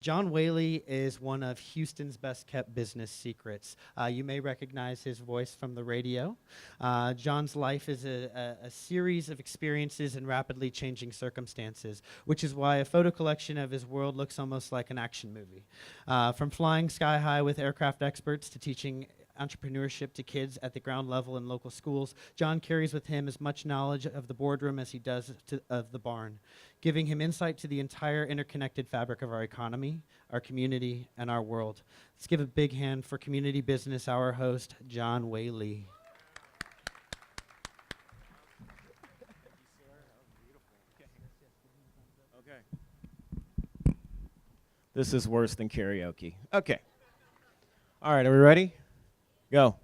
John Whaley is one of Houston's best-kept business secrets. You may recognize his voice from the radio. John's life is a series of experiences in rapidly changing circumstances, which is why a photo collection of his world looks almost like an action movie. From flying sky high with aircraft experts to teaching entrepreneurship to kids at the ground level in local schools, John carries with him as much knowledge of the boardroom as he does of the barn, giving him insight to the entire interconnected fabric of our economy, our community, and our world. Let's give a big hand for community business, our host, John Whaley. Okay. This is worse than karaoke. Okay. All right, are we ready? Go.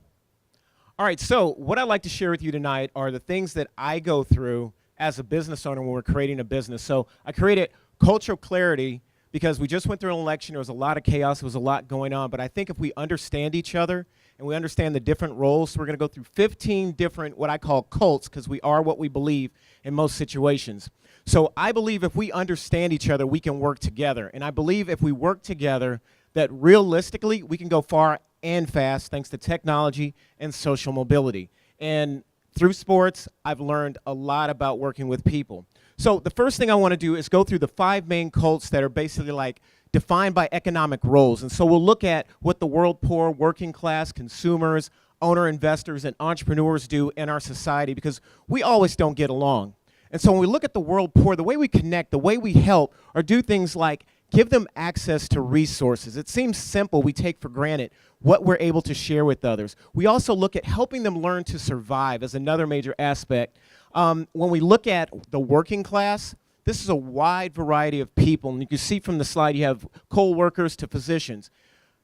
All right, so what I'd like to share with you tonight are the things that I go through as a business owner when we're creating a business. So I created cultural clarity because we just went through an election. There was a lot of chaos. There was a lot going on. But I think if we understand each other and we understand the different roles, so we're going to go through 15 different what I call cults because we are what we believe in most situations. So I believe if we understand each other, we can work together. And I believe if we work together, that realistically we can go far and fast thanks to technology and social mobility. And through sports, I've learned a lot about working with people. So the first thing I want to do is go through the 5 main cults that are basically like defined by economic roles. And so we'll look at what the world poor, working class, consumers, owner investors, and entrepreneurs do in our society because we always don't get along. And so when we look at the world poor, the way we connect, the way we help, or do things like give them access to resources. It seems simple, we take for granted what we're able to share with others. We also look at helping them learn to survive as another major aspect. When we look at the working class, this is a wide variety of people. And you can see from the slide, you have coal workers to physicians.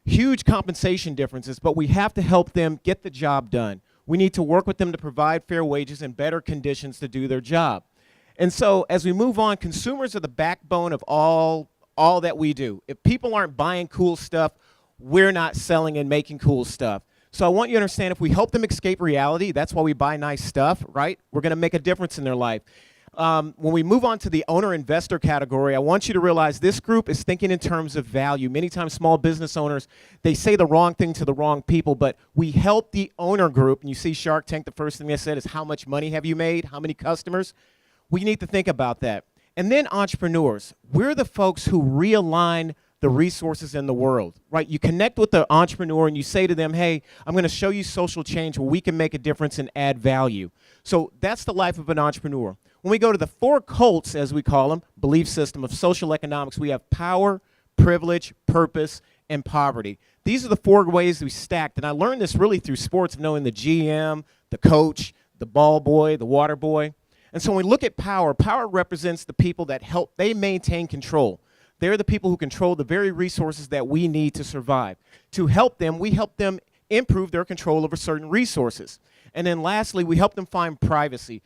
Huge compensation differences, but we have to help them get the job done. We need to work with them to provide fair wages and better conditions to do their job. And so as we move on, consumers are the backbone of all that we do. If people aren't buying cool stuff, we're not selling and making cool stuff. So I want you to understand if we help them escape reality, that's why we buy nice stuff, right? We're going to make a difference in their life. When we move on to the owner-investor category, I want you to realize this group is thinking in terms of value. Many times small business owners, they say the wrong thing to the wrong people, but we help the owner group. And you see Shark Tank, the first thing they said is how much money have you made? How many customers? We need to think about that. And then entrepreneurs, we're the folks who realign the resources in the world, right? You connect with the entrepreneur and you say to them, hey, I'm going to show you social change where we can make a difference and add value. So that's the life of an entrepreneur. When we go to the 4 cults, as we call them, belief system of social economics, we have power, privilege, purpose, and poverty. These are the 4 ways we stacked. And I learned this really through sports, knowing the GM, the coach, the ball boy, the water boy. And so when we look at power, power represents the people that help, they maintain control. They're the people who control the very resources that we need to survive. To help them, we help them improve their control over certain resources. And then lastly, we help them find privacy.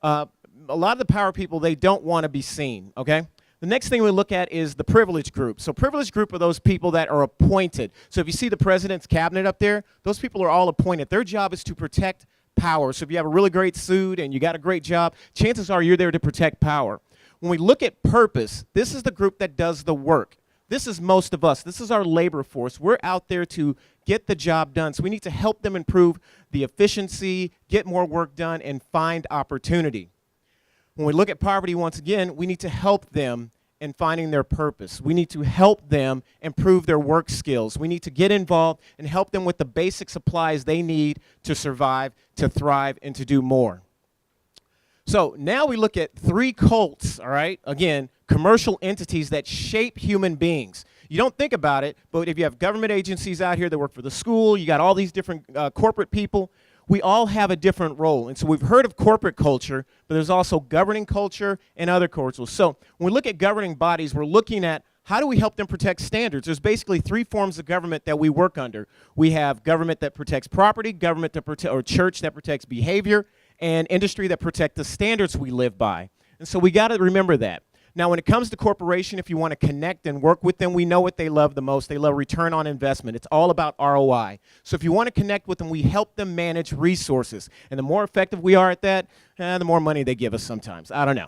A lot of the power people, they don't want to be seen, okay? The next thing we look at is the privileged group. So privileged group are those people that are appointed. So if you see the president's cabinet up there, those people are all appointed. Their job is to protect power. So if you have a really great suit and you got a great job, chances are you're there to protect power. When we look at purpose, this is the group that does the work. This is most of us. This is our labor force. We're out there to get the job done. So we need to help them improve the efficiency, get more work done, and find opportunity. When we look at poverty, once again, we need to help them in finding their purpose. We need to help them improve their work skills. We need to get involved and help them with the basic supplies they need to survive, to thrive, and to do more. So now we look at 3 cults, all right? Again, commercial entities that shape human beings. You don't think about it, but if you have government agencies out here that work for the school, you got all these different corporate people, we all have a different role. And so we've heard of corporate culture, but there's also governing culture and other cultures. So when we look at governing bodies, we're looking at how do we help them protect standards? There's basically 3 forms of government that we work under. We have government that protects property, government that or church that protects behavior, and industry that protect the standards we live by. And so we got to remember that. Now, when it comes to corporation, if you want to connect and work with them, we know what they love the most. They love return on investment. It's all about ROI. So if you want to connect with them, we help them manage resources. And the more effective we are at that, the more money they give us sometimes. I don't know.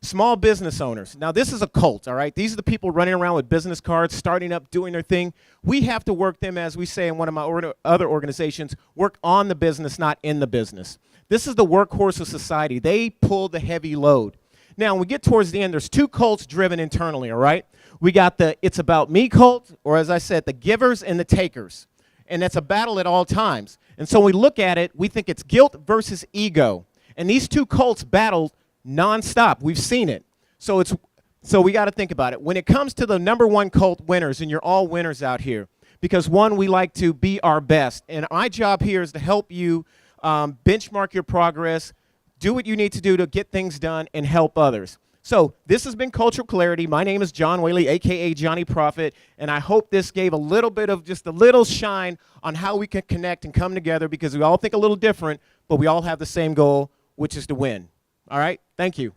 Small business owners. Now, this is a cult, all right? These are the people running around with business cards, starting up, doing their thing. We have to work them, as we say in one of my other organizations, work on the business, not in the business. This is the workhorse of society. They pull the heavy load. Now, when we get towards the end, there's two cults driven internally, all right? We got the it's about me cult, or as I said, the givers and the takers. And that's a battle at all times. And so when we look at it, we think it's guilt versus ego. And these two cults battle nonstop. We've seen it. So we got to think about it. When it comes to the number one cult winners, and you're all winners out here, because one, we like to be our best. And my job here is to help you benchmark your progress, do what you need to do to get things done, and help others. So this has been Cultural Clarity. My name is John Whaley, a.k.a. Johnny Prophet, and I hope this gave a little bit of just a little shine on how we can connect and come together, because we all think a little different, but we all have the same goal, which is to win. All right? Thank you.